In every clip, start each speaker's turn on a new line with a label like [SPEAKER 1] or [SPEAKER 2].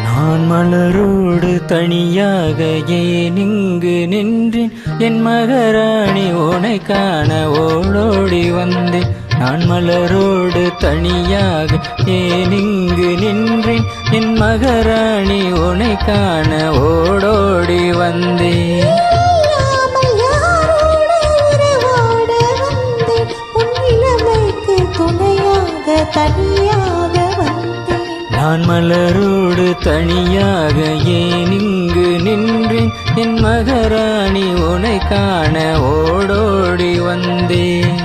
[SPEAKER 1] நான் மலரோடு தனியாக ஏன் இங்கு நின்றேன், என் மகாராணி உனை காண ஓடோடி வந்தேன். நான் மலரோடு தனியாக ஏன் இங்கு நின்றேன், என் மகாராணி உனை காண ஓடோடி வந்தேன். நான் மலரோடு தனியாக ஏன் இங்கு நின்றேன், என் மகாராணி உனை காண ஓடோடி வந்தேன்.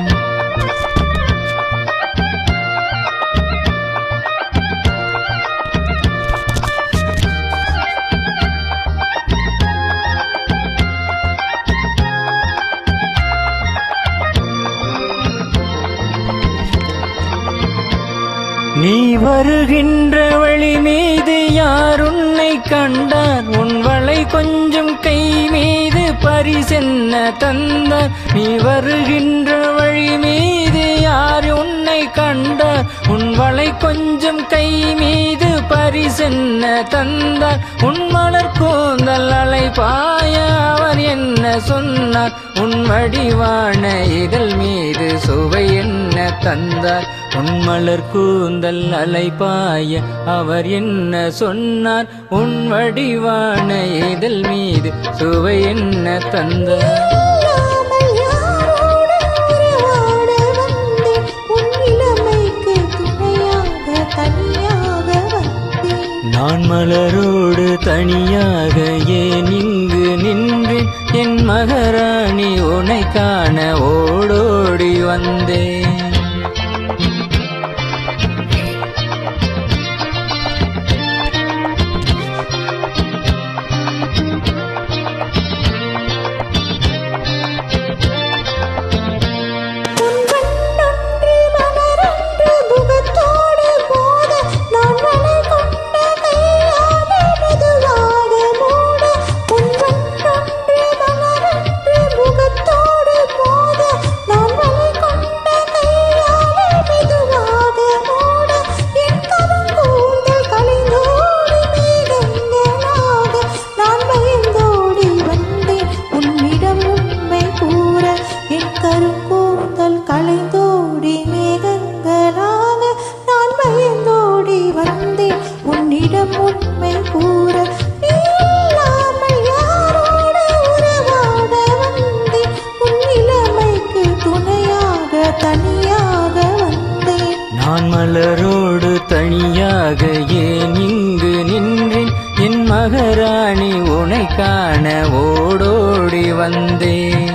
[SPEAKER 1] நீ வருகின்ற வழி மீது யார் உன்னை கண்டார், உன் வளை கொஞ்சம் கை மீது பரிசென்ன தந்தார். நீ வருகின்ற வழி மீது யார் உன்னை கண்டார், உன் வளை கொஞ்சம் கை மீது பரிசென்ன தந்தார். உன் மலர் கூந்தல் அலைபாய அவர் என்ன சொன்னார், உன் வடிவான இதழ் மீது சுவை என்ன தந்தார். உன் மலர் கூந்தல் அலைபாய அவர் என்ன சொன்னார், உன் வடிவான இதழ் மீது சுவை என்ன தந்தார். நான் மலரோடு தனியாக ஏன் இங்கு நின்றேன், என் மகாராணி உனை காண ஓடோடி வந்தேன்.
[SPEAKER 2] கலைந்தோடி மேகங்களாக நான் பயந்தோடி வந்தேன் உன்னிடம் உண்மை கூற. இல்லாமல் யாரோடு உறவாட வந்தேன், உன் இளமைக்கு துணையாக தனியாக வந்தேன்.
[SPEAKER 1] நான் மலரோடு தனியாக ஏன் இங்கு நின்றேன், என் மகாராணி உனை காண ஓடோடி வந்தேன்.